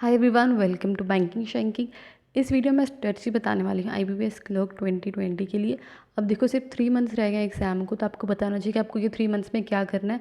Hi everyone, welcome to banking shanking. इस video में strategy बताने वाली हूँ IBPS क्लर्क 2020 के लिए। अब देखो सिर्फ 3 मंथ्स रह गए एग्जाम को, तो आपको बताना चाहिए कि आपको ये 3 मंथ्स में क्या करना है।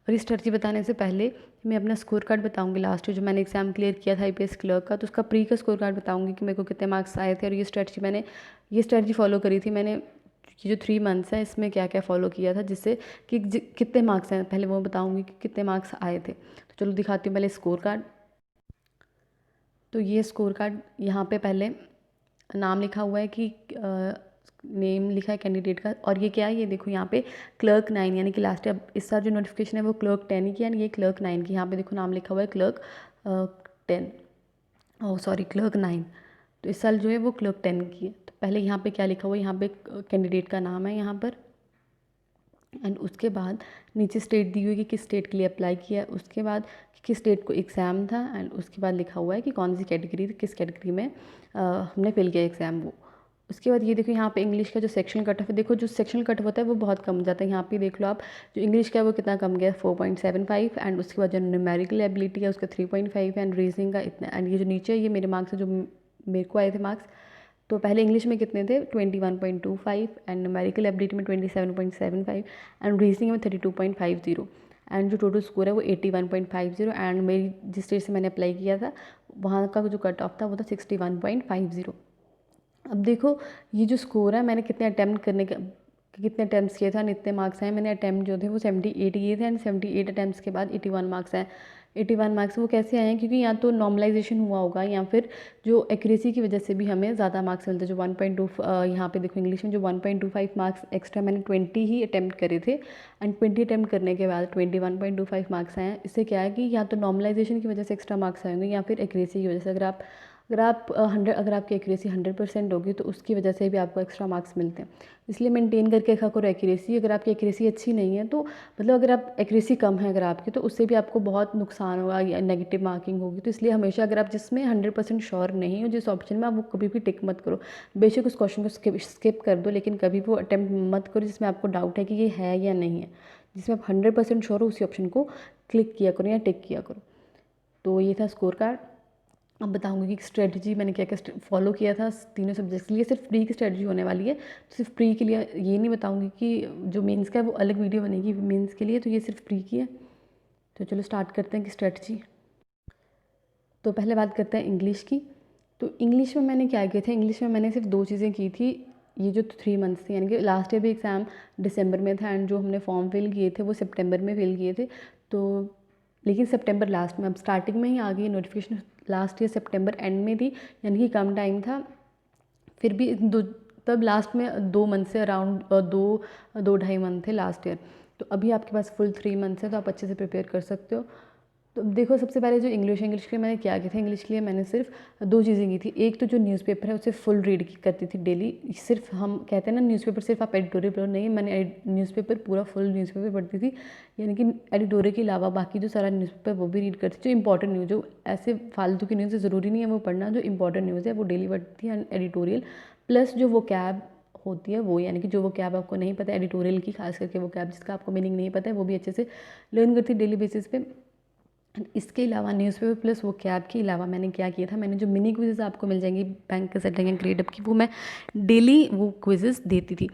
और इस स्ट्रेटजी बताने से पहले मैं अपना स्कोर कार्ड बताऊंगी। लास्ट जो मैंने एग्जाम क्लियर किया था IBPS क्लर्क का, तो उसका प्री का स्कोर कार्ड बताऊंगी कि मेरे को कितने मार्क्स आए थे। और ये स्ट्रेटजी फॉलो करी थी मैंने। ये जो 3 मंथ्स है इसमें क्या क्या फॉलो किया था, जिससे कि कितने मार्क्स हैं पहले वो बताऊँगी कि कितने मार्क्स आए थे। तो चलो दिखाती हूँ पहले स्कोर कार्ड। तो ये स्कोर कार्ड यहाँ पे पहले नाम लिखा हुआ है कि नेम लिखा है कैंडिडेट का। और ये क्या है, ये देखो यहाँ पे क्लर्क 9, यानी कि लास्ट ईयर इस साल जो नोटिफिकेशन है वो क्लर्क 10 की है, यानी ये क्लर्क 9 की। यहाँ पे देखो नाम लिखा हुआ है क्लर्क 10, ओह सॉरी क्लर्क 9। तो इस साल जो है वो क्लर्क 10 की है। तो पहले यहाँ पे क्या लिखा हुआ है, यहाँ पे कैंडिडेट का नाम है यहाँ पर। एंड उसके बाद नीचे स्टेट दी हुई है कि किस स्टेट के लिए अप्लाई किया है, उसके बाद किस स्टेट को एग्ज़ाम था, एंड उसके बाद लिखा हुआ है कि कौन सी कैटेगरी, किस कैटेगरी में हमने फिल किया एग्ज़ाम वो। उसके बाद ये देखो यहाँ पे इंग्लिश का जो सेक्शन कट ऑफ है, देखो जो सेक्शन कट होता है वो बहुत कम जाता है। यहाँ पे देख लो आप, जो इंग्लिश का है वो कितना कम गया, 4.75। एंड उसके बाद जो न्यूमेरिकल एबिलिटी है उसका 3.5, एंड रीजनिंग का इतना। एंड ये जो नीचे है ये मेरे मार्क्स है, जो मेरे को आए थे मार्क्स। तो पहले इंग्लिश में कितने थे, 21.25, एंड न्यूमेरिकल एबिलिटी में 27.75, एंड रीजनिंग में 32.50। एंड जो टोटल स्कोर है वो 81.50। एंड मेरी जिस स्टेट से मैंने अप्लाई किया था वहाँ का जो कट ऑफ था वो था 61.50। अब देखो ये जो स्कोर है, मैंने कितने अटैम्प्ट्स किए थे और इतने मार्क्स आए। मैंने अटैम्प्ट जो थे वो 78 किए थे, एंड 78 अटैम्प्ट्स के बाद 81 मार्क्स आए। 81 मार्क्स वो कैसे आए हैं, क्योंकि या तो नॉर्मलाइजेशन हुआ होगा या फिर जो एक्यूरेसी की वजह से भी हमें ज़्यादा मार्क्स मिलते हैं। जो 1.2 यहाँ पे देखो इंग्लिश में जो 1.25 मार्क्स एक्स्ट्रा, मैंने 20 ही अटैम्प्ट करे थे, एंड 20 अटैम्प्ट करने के बाद 21.25 मार्क्स आए हैं। इससे क्या है कि या तो नॉर्मलाइजेशन की वजह से एक्स्ट्रा मार्क्स आएंगे या फिर एक्यूरेसी की वजह से। अगर आपकी एक्यूरेसी 100% होगी तो उसकी वजह से भी आपको एक्स्ट्रा मार्क्स मिलते हैं। इसलिए मेंटेन करके रखा करो एक्यूरेसी। अगर आपकी एक्यूरेसी अच्छी नहीं है तो मतलब अगर आप एक्यूरेसी कम है अगर आपकी, तो उससे भी आपको बहुत नुकसान होगा या नेगेटिव मार्किंग होगी। तो इसलिए हमेशा अगर आप जिसमें 100% श्योर नहीं हो जिस ऑप्शन में, आप वो कभी भी टिक मत करो। बेशक उस क्वेश्चन को स्किप कर दो, लेकिन कभी वो अटैम्प्ट मत करो जिसमें आपको डाउट है कि ये है या नहीं है। जिसमें आप 100% श्योर हो उसी ऑप्शन को क्लिक किया करो या टिक किया करो। तो ये था स्कोर कार्ड। अब बताऊंगी कि स्ट्रेटजी मैंने क्या क्या फॉलो किया था तीनों सब्जेक्ट्स के लिए। सिर्फ प्री की स्ट्रेटजी होने वाली है, तो सिर्फ प्री के लिए ये नहीं बताऊंगी कि जो मेंस का है वो अलग वीडियो बनेगी मेंस के लिए। तो ये सिर्फ प्री की है। तो चलो स्टार्ट करते हैं कि स्ट्रेटजी। तो पहले बात करते हैं इंग्लिश की। तो इंग्लिश में मैंने क्या किया था, इंग्लिश में मैंने सिर्फ 2 चीज़ें की थी। ये जो 3 मंथ्स थे, यानी कि लास्ट ईयर भी एग्ज़ाम दिसंबर में था, एंड जो हमने फॉर्म फिल किए थे वो सितंबर में फिल किए थे। तो लेकिन सितंबर लास्ट में, अब स्टार्टिंग में ही आ गई notification. Last year September and में थी, यानी कि कम टाइम था। फिर भी तब लास्ट में 2 मंथ से अराउंड 2-2.5 मंथ थे लास्ट ईयर। तो अभी आपके पास फुल 3 मंथ्स है, तो आप अच्छे से प्रिपेयर कर सकते हो। तो देखो सबसे पहले जो इंग्लिश के लिए मैंने क्या किया था, इंग्लिश के लिए मैंने सिर्फ 2 चीज़ें की थी। एक तो जो न्यूज़पेपर है उसे फुल रीड करती थी डेली। सिर्फ हम कहते हैं ना न्यूज़पेपर सिर्फ आप एडिटोरियल पढ़ो, नहीं, मैंने न्यूज़पेपर पूरा फुल न्यूज़पेपर पढ़ती थी। यानी कि एडिटोरियल के अलावा बाकी जो सारा न्यूज़पेपर वो भी रीड करती थी। जो इंपॉर्टेंट न्यूज़, जो ऐसे फालतू की न्यूज़ ज़रूरी नहीं है वो पढ़ना, जो इंपॉर्टेंट न्यूज़ है वो डेली पढ़ती थी। एडिटोरियल प्लस जो वो कैब होती है वो, यानी कि जो वो कैब आपको नहीं पता एडिटोरियल की, खास करके वो कैब जिसका आपको मीनिंग नहीं पता है, वो भी अच्छे से लर्न करती डेली बेसिस पे। इसके अलावा न्यूज़पेपर प्लस वो कैब के अलावा मैंने क्या किया था, मैंने जो मिनी क्विज़ आपको मिल जाएंगी बैंक के सेटिंग या ग्रेड अप की, वो मैं डेली वो क्विज़ेस देती थी।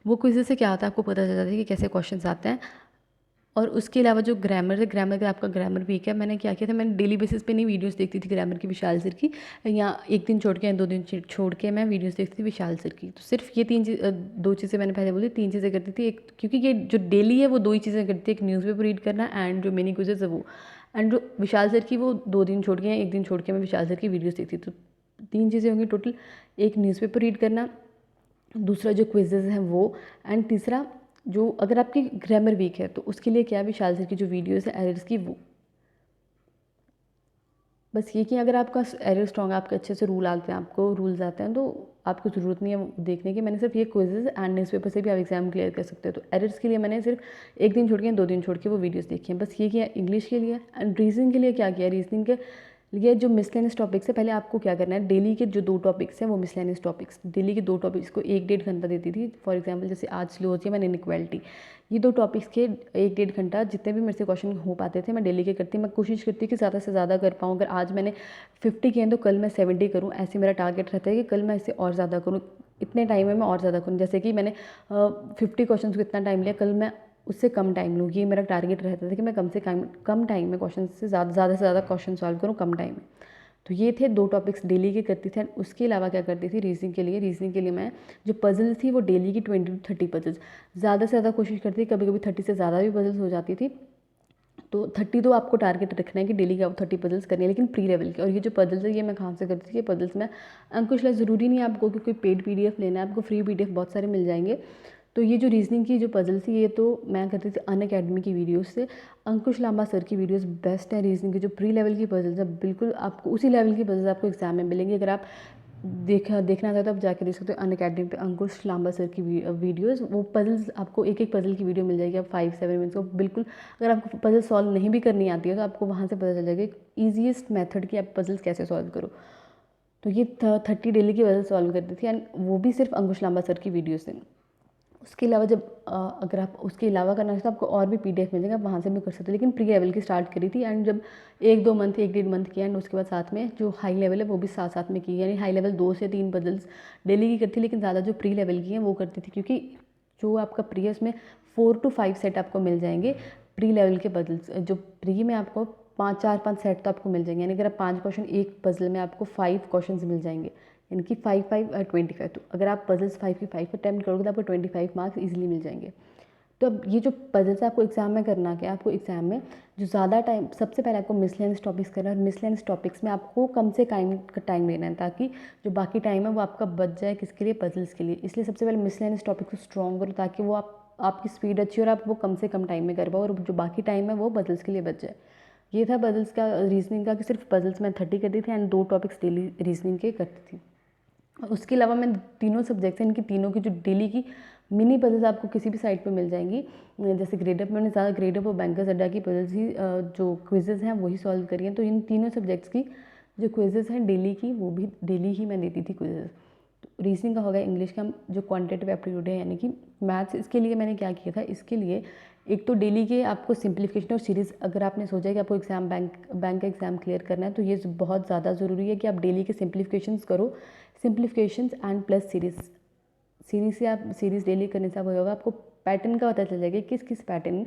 वो क्विज़ेस से क्या होता है, आपको पता चल जाता है कि कैसे क्वेश्चंस आते हैं। और उसके अलावा जो ग्रामर है, ग्रामर का आपका ग्रामर वीक है, मैंने क्या किया था, मैंने डेली बेसिस पे नहीं वीडियोस देखती थी ग्रामर की विशाल सर की, या एक दिन छोड़ के या 2 दिन छोड़ के मैं वीडियोस देखती थी विशाल सर की। तो सिर्फ ये 2 चीज़ें मैंने पहले बोली, 3 चीज़ें करती थी। एक क्योंकि ये जो डेली है वो 2 ही चीज़ें करती थी, एक न्यूज़पेपर रीड करना एंड जो मिनी क्विज़ेस है वो। एंड जो विशाल सर की वो 2 दिन छोड़ के या 1 दिन छोड़ के मैं विशाल सर की वीडियोज़ देखती थी। तो 3 चीज़ें होंगी टोटल। एक न्यूज़पेपर रीड करना, दूसरा जो क्विज़ेज़ हैं वो, एंड तीसरा जो अगर आपकी ग्रामर वीक है तो उसके लिए क्या है, विशाल सर की जो वीडियोज़ है एरर्स की वो। बस ये कि अगर आपका एरर स्ट्रॉन्ग है, आपके अच्छे से रूल आते हैं, आपको रूल्स आते हैं, तो आपको ज़रूरत नहीं है देखने की। मैंने सिर्फ ये क्विज़ेज़ एंड न्यूज़पेपर से भी आप एग्जाम क्लियर कर सकते हो। तो एरर्स के लिए मैंने सिर्फ 1 दिन छोड़ के 2 दिन छोड़ के वो वीडियोज़ देखी हैं। बस ये किया इंग्लिश के लिए। एंड रीजनिंग के लिए क्या किया, ये जो मिसलेनियस टॉपिक्स है, पहले आपको क्या करना है, डेली के जो 2 टॉपिक्स हैं वो मिसलेनियस टॉपिक्स, डेली के 2 टॉपिक्स को 1-1.5 घंटा देती थी। फॉर एग्जांपल जैसे आज स्लोज या मैंने इनइक्वालिटी, ये 2 टॉपिक्स के 1-1.5 घंटा जितने भी मेरे से क्वेश्चन हो पाते थे मैं डेली के करती। मैं कोशिश करती कि ज़्यादा से ज़्यादा कर पाऊँ। अगर आज मैंने 50 किए हैं तो कल मैं 70 करूँ, ऐसे मेरा टारगेट रहता है कि कल मैं इससे और ज़्यादा करूँ, इतने टाइम में मैं और ज़्यादा करूँ। जैसे कि मैंने 50 क्वेश्चन को इतना टाइम लिया, कल मैं उससे कम टाइम लूँ। ये मेरा टारगेट रहता था कि मैं कम टाइम में क्वेश्चन से ज़्यादा से ज़्यादा क्वेश्चन सॉल्व करूँ कम टाइम में। तो ये थे 2 टॉपिक्स डेली के करती थी। एंड उसके अलावा क्या करती थी, रीजनिंग के लिए मैं जो पजल्स थी वो डेली की 20 to 30 पजल्स, ज़्यादा से ज़्यादा कोशिश करती थी। कभी कभी 30 से ज़्यादा भी पजल्स हो जाती थी। तो 30 तो आपको टारगेट रखना है कि डेली का 30 पजल्स करनी है, लेकिन प्री लेवल के। और ये जो पजल्स है ये मैं कहाँ से करती थी, ये पजल्स मैं अंकुश ला, ज़रूरी नहीं है आपको कि कोई पेड PDF लेना है, आपको फ्री PDF बहुत सारे मिल जाएंगे। तो ये जो रीजनिंग की जो पजल थी ये तो मैं करती थी अनअकैडमी की वीडियोस से। अंकुश लांबा सर की वीडियोस बेस्ट है रीजनिंग की। जो प्री लेवल की पजल्स है बिल्कुल आपको उसी लेवल की पजल्स आपको एग्जाम में मिलेंगी। अगर आप देखना चाहते हो आप जाकर देख सकते हो अनअकैडमी पे अंकुश लांबा सर की वीडियोस। वो पजल्स आपको एक पजल की वीडियो मिल जाएगी, आप 5-7 मिनट्स को बिल्कुल। अगर आपको पजल सॉल्व नहीं भी करनी आती है तो आपको वहाँ से पता चल जाएगा ईजीएस्ट मेथड की आप पजल्स कैसे सॉल्व करो। तो ये 30 डेली की पजल सॉल्व करती थी, एंड वो भी सिर्फ अंकुश लांबा सर की वीडियो से। उसके अलावा जब अगर आप उसके अलावा करना चाहते हो आपको और भी PDF मिल जाएगा, आप वहाँ से भी कर सकते हो। लेकिन प्री लेवल की स्टार्ट करी थी, एंड जब 1-2 मंथ 1-1.5 मंथ किया, एंड उसके बाद साथ में जो हाई लेवल है वो भी साथ साथ में की। यानी हाई लेवल 2 से 3 पजल्स डेली की करती, लेकिन ज़्यादा जो प्री लेवल की हैं वो करती थी, क्योंकि जो आपका प्री है उसमें 4 to 5 सेट आपको मिल जाएंगे प्री लेवल के पजल्स। जो प्री में आपको 4-5 सेट तो आपको मिल जाएंगे, यानी अगर आप 5 क्वेश्चन एक पजल में आपको 5 क्वेश्चन मिल जाएंगे, इनकी 5-5-25। तो अगर आप पजल्स 5 की 5 अटैम्प्ट करोगे तो आपको 25 मार्क्स इजीली मिल जाएंगे। तो अब ये जो पजल्स आपको एग्जाम में करना क्या है, आपको एग्जाम में जो ज़्यादा टाइम, सबसे पहले आपको मिसलेनियस टॉपिक्स करना है। और मिसलेनियस टॉपिक्स में आपको कम से टाइम लेना है, ताकि जो बाकी टाइम है वो आपका बच जाए किसके लिए, पजल्स के लिए। इसलिए सबसे पहले मिसलेनियस टॉपिक को स्ट्रॉन्ग करो, ताकि वो आपकी स्पीड अच्छी और आप वो कम से कम टाइम में कर पाओ, और जो बाकी टाइम है वो पजल्स के लिए बच जाए। ये था पजल्स का, रीजनिंग का, कि सिर्फ पजल्स मैं 30 करती थी एंड 2 टॉपिक्स डेली रीजनिंग के करती थी। उसके अलावा मैं तीनों सब्जेक्ट्स हैं, इनकी तीनों की जो डेली की मिनी पजल्स आपको किसी भी साइट पे मिल जाएंगी। जैसे ग्रेडअप, मैंने ज़्यादा ग्रेडअप और बैंकर्स अड्डा की पजल्स ही जो क्विजेज़ हैं वही सॉल्व करी हैं। तो इन तीनों सब्जेक्ट्स की जो क्विजेज़ हैं डेली की, वो भी डेली ही मैं देती थी क्विजेज़। तो रीजनिंग का हो गया, इंग्लिश का जो क्वान्टिटेटिव एप्टीट्यूड है यानी कि मैथ्स, इसके लिए मैंने क्या किया था, इसके लिए एक तो डेली के आपको सिंप्लीफिकेशन और सीरीज़, अगर आपने सोचा है कि आपको बैंक का एग्जाम क्लियर करना है तो ये बहुत ज़्यादा ज़रूरी है कि आप डेली के सिंप्लीफिकेशंस करो। सिंप्लीफिकेशंस एंड प्लस सीरीज़ से आप सीरीज़ डेली करने से होगा, आपको पैटर्न का पता चल जाएगा किस किस पैटर्न,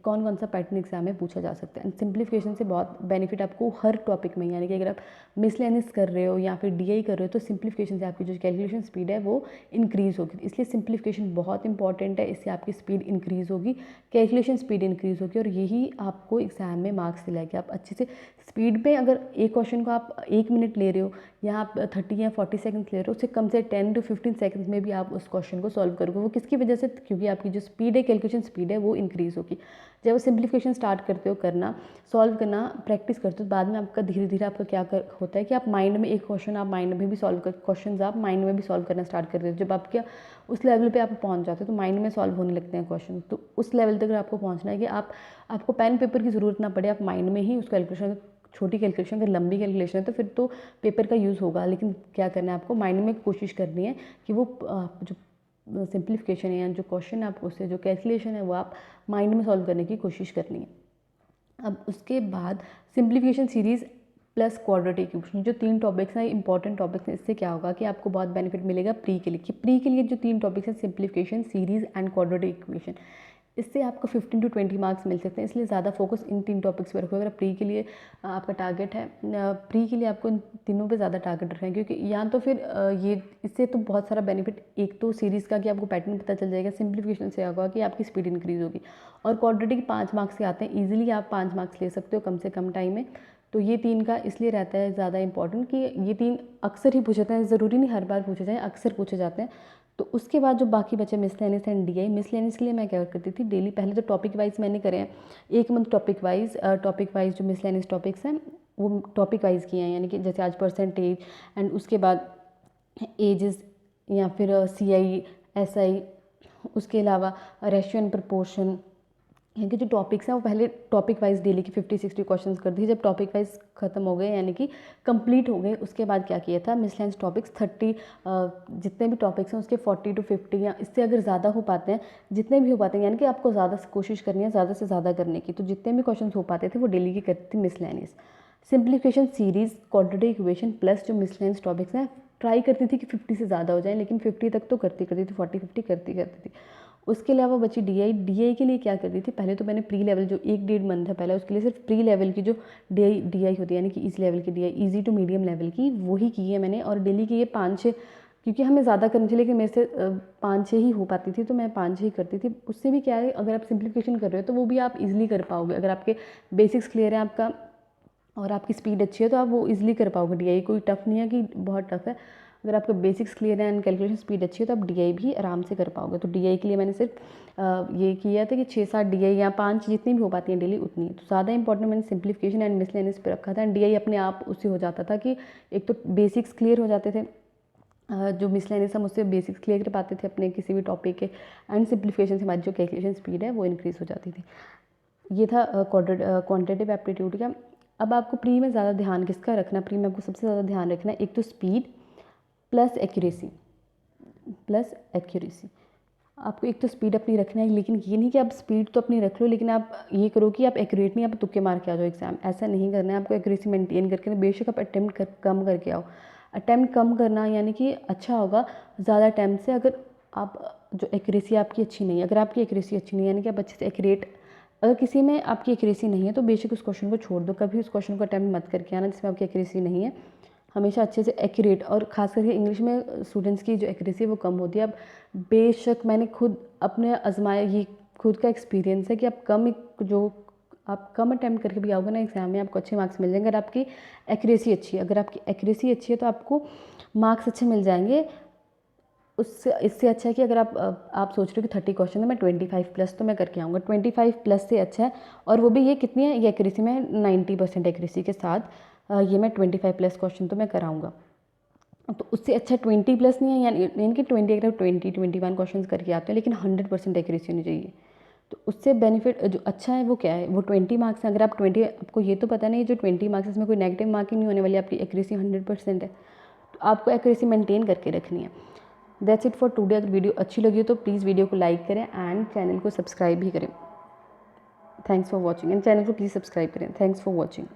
कौन कौन सा पैटर्न एग्जाम में पूछा जा सकता है। एंड सिंप्लीफिकेशन से बहुत बेनिफिट आपको हर टॉपिक में, यानी कि अगर आप मिसलेनियस कर रहे हो या फिर DI कर रहे हो तो सिंप्लीफिकेशन से आपकी जो कैलकुलेशन स्पीड है वो इंक्रीज़ होगी। इसलिए सिंप्लीफिकेशन बहुत इंपॉर्टेंट है, इससे आपकी स्पीड इंक्रीज़ होगी, कैलकुलेशन स्पीड इंक्रीज़ होगी, और यही आपको एग्जाम में मार्क्स दिलाएगी। आप अच्छे से स्पीड में, अगर एक क्वेश्चन को आप 1 मिनट ले रहे हो या आप 30 या 40 सेकंड्स ले रहे हो, उससे कम से 10 to 15 सेकंड्स में भी आप उस क्वेश्चन को सॉल्व करोगे। वो किसकी वजह से, क्योंकि आपकी जो स्पीड है, कैलकुलेशन स्पीड है, वो इंक्रीज़ होगी। जब आप सिंप्लीफिकेशन स्टार्ट करते हो करना, सॉल्व करना प्रैक्टिस करते हो, बाद में आपका धीरे धीरे आपका क्या होता है कि आप माइंड में एक क्वेश्चन आप माइंड में भी सॉल्व कर क्वेश्चन आप माइंड में भी सॉल्व करना स्टार्ट कर देते हो। जब आप क्या उस लेवल पे आप पहुंच जाते हो तो माइंड में सॉल्व होने लगते हैं क्वेश्चन। तो उस लेवल तक अगर आपको पहुंचना है कि आपको पेन पेपर की ज़रूरत ना पड़े, आप माइंड में ही उस कैलकुलेशन, छोटी कैलकुलेशन, अगर लंबी कैलकुलेशन है तो फिर तो पेपर का यूज़ होगा, लेकिन क्या करना है आपको माइंड में कोशिश करनी है कि वो जो सिंप्लीफिकेशन है या जो क्वेश्चन है आपको उससे जो कैलकुलेशन है वो आप माइंड में सॉल्व करने की कोशिश करनी है। अब उसके बाद simplification series plus quadratic equation, जो 3 टॉपिक्स हैं इंपॉर्टेंट टॉपिक्स हैं। इससे क्या होगा कि आपको बहुत बेनिफिट मिलेगा प्री के लिए, कि प्री के लिए जो 3 टॉपिक्स हैं, simplification, series and quadratic equation, इससे आपको 15 to 20 मार्क्स मिल सकते हैं। इसलिए ज़्यादा फोकस इन 3 टॉपिक्स पर रखो। अगर प्री के लिए आपका टारगेट है, प्री के लिए आपको इन तीनों पे ज़्यादा टारगेट रखें, क्योंकि या तो फिर ये इससे तो बहुत सारा बेनिफिट, एक तो सीरीज़ का कि आपको पैटर्न पता चल जाएगा, सिंप्लीफिकेशन से होगा कि आपकी स्पीड इंक्रीज़ होगी, और क्वाड्रेटिक 5 मार्क्स के आते हैं, ईजिली आप 5 मार्क्स ले सकते हो कम से कम टाइम में। तो ये 3 का इसलिए रहता है ज़्यादा इंपॉर्टेंट कि ये 3 अक्सर ही पूछे जाते हैं, ज़रूरी नहीं हर बार पूछे जाएँ, अक्सर पूछे जाते हैं। तो उसके बाद जो बाकी बचे मिसलेनियस एंड DI, मिसलेनियस के लिए मैं क्या करती थी डेली, पहले तो टॉपिक वाइज मैंने करे हैं, 1 मंथ टॉपिक वाइज जो मिसलेनियस टॉपिक्स हैं वो टॉपिक वाइज किए हैं, यानी कि जैसे आज परसेंटेज, एंड उसके बाद एजेस, या फिर CI SI, उसके अलावा रेशियो एंड प्रपोर्शन, यहाँ के जो टॉपिक्स हैं वो पहले टॉपिक वाइज डेली के 50-60 क्वेश्चंस कर दिए। जब टॉपिक वाइज ख़त्म हो गए यानी कि कंप्लीट हो गए, उसके बाद क्या किया था, मिसलेनियस टॉपिक्स 30 जितने भी टॉपिक्स हैं उसके 40 to 50 या इससे अगर ज़्यादा हो पाते हैं, जितने भी हो पाते हैं, यानी कि आपको ज़्यादा कोशिश करनी है ज़्यादा से ज़्यादा करने की, तो जितने भी क्वेश्चन हो पाते थे वो डेली की करती थी miscellaneous. Simplification series, quadratic equation plus जो मिसलेनियस टॉपिक्स हैं ट्राई करती थी कि 50 से ज़्यादा हो जाए, लेकिन 50 तक तो करती थी, 40-50 करती थी। उसके अलावा बची डीआई के लिए क्या करती थी, पहले तो मैंने प्री लेवल जो 1-1.5 मंथ है पहले, उसके लिए सिर्फ प्री लेवल की जो डीआई होती है यानी कि इस लेवल की DI, easy to medium level की, वही की है मैंने। और डेली की ये 5-6, क्योंकि हमें ज़्यादा करनी चाहिए लेकिन मेरे से 5-6 ही हो पाती थी, तो मैं 5-6 ही करती थी। उससे भी क्या है, अगर आप सिंप्लीफिकेशन कर रहे हो तो वो भी आप इजीली कर पाओगे, अगर आपके बेसिक्स क्लियर है आपका और आपकी स्पीड अच्छी है तो आप वो इजीली कर पाओगे। डीआई कोई टफ़ नहीं है कि बहुत टफ़ है, अगर आपका बेसिक्स क्लियर है एंड कैलकुलेशन स्पीड अच्छी है तो आप डीआई भी आराम से कर पाओगे। तो डीआई के लिए मैंने सिर्फ ये किया था कि 6-7 डीआई या 5 जितनी भी हो पाती हैं डेली उतनी। तो ज़्यादा इंपॉर्टेंट मैंने सिंप्लीफिकेशन एंड मिसलेनियस पे रखा था। एंड डीआई अपने आप उससे हो जाता था कि एक तो बेसिक्स क्लियर हो जाते थे, जो मिसलेनियस हम उससे बेसिक्स क्लियर कर पाते थे अपने किसी भी टॉपिक के, एंड सिंप्लीफिकेशन से हमारी जो कैलकुलेशन स्पीड है वो इंक्रीज़ हो जाती थी। ये था क्वांटिटेटिव एप्टीट्यूड का। अब आपको प्री में ज़्यादा ध्यान किसका रखना, प्री में आपको सबसे ज़्यादा ध्यान रखना है एक तो स्पीड प्लस एक्यूरेसी। आपको एक तो स्पीड अपनी रखना है, लेकिन ये नहीं कि आप स्पीड तो अपनी रख लो लेकिन आप ये करो कि आप एक्यूरेट नहीं, आप तुक्के मार के आ जाओ एग्जाम, ऐसा नहीं करना है। आपको एक्यूरेसी मेंटेन करके, बेशक आप अटैम्प्ट कम करके आओ। अटैम्प्ट कम करना यानी कि अच्छा होगा ज़्यादा अटैम्प्ट से, अगर आप जो एक्यूरेसी आपकी अच्छी नहीं है, अगर आपकी एक्यूरेसी अच्छी नहीं है यानी कि आप अच्छे से एक्यूरेट, अगर किसी में आपकी एक्यूरेसी नहीं है तो बेशक उस क्वेश्चन को छोड़ दो, कभी उस क्वेश्चन को अटैम्प्ट मत करके आना जिसमें आपकी एक्यूरेसी नहीं है। हमेशा अच्छे से एक्यूरेट, और ख़ास करके इंग्लिश में स्टूडेंट्स की जो एक्यूरेसी है वो कम होती है। अब बेशक मैंने खुद अपने आजमाया, ये खुद का एक्सपीरियंस है कि आप कम अटैम्प्ट करके भी आओगे ना एग्जाम में, आपको अच्छे मार्क्स मिल जाएंगे अगर आपकी एक्यूरेसी अच्छी है। अगर आपकी एक्यूरेसी अच्छी है तो आपको मार्क्स अच्छे मिल जाएंगे। उससे इससे अच्छा है कि अगर आप सोच रहे हो कि 30 क्वेश्चन है मैं 25 प्लस तो मैं करके आऊँगा, 25 प्लस से अच्छा है। और वो भी ये कितनी है, ये एक्यूरेसी में 90% एक्यूरेसी के साथ ये मैं 25 प्लस क्वेश्चन तो मैं कराऊँगा। तो उससे अच्छा 20 प्लस नहीं है, यानी कि 20, अगर 20-21 क्वेश्चन करके आते हैं लेकिन 100% एक्यूरेसी होनी चाहिए। तो उससे बेनिफिट जो अच्छा है वो क्या है, वो 20 मार्क्स हैं। अगर आप 20, आपको ये तो पता नहीं जो 20 मार्क्स इसमें कोई नेगेटिव मार्किंग नहीं होने वाली, आपकी एक्यूरेसी 100% है, तो आपको एक्यूरेसी मेंटेन करके रखनी है। That's it for today. अगर वीडियो अच्छी लगी हो तो प्लीज़ वीडियो को लाइक करें एंड चैनल को सब्सक्राइब भी करें। Thanks for watching, and channel को प्लीज़ सब्सक्राइब करें। Thanks for watching.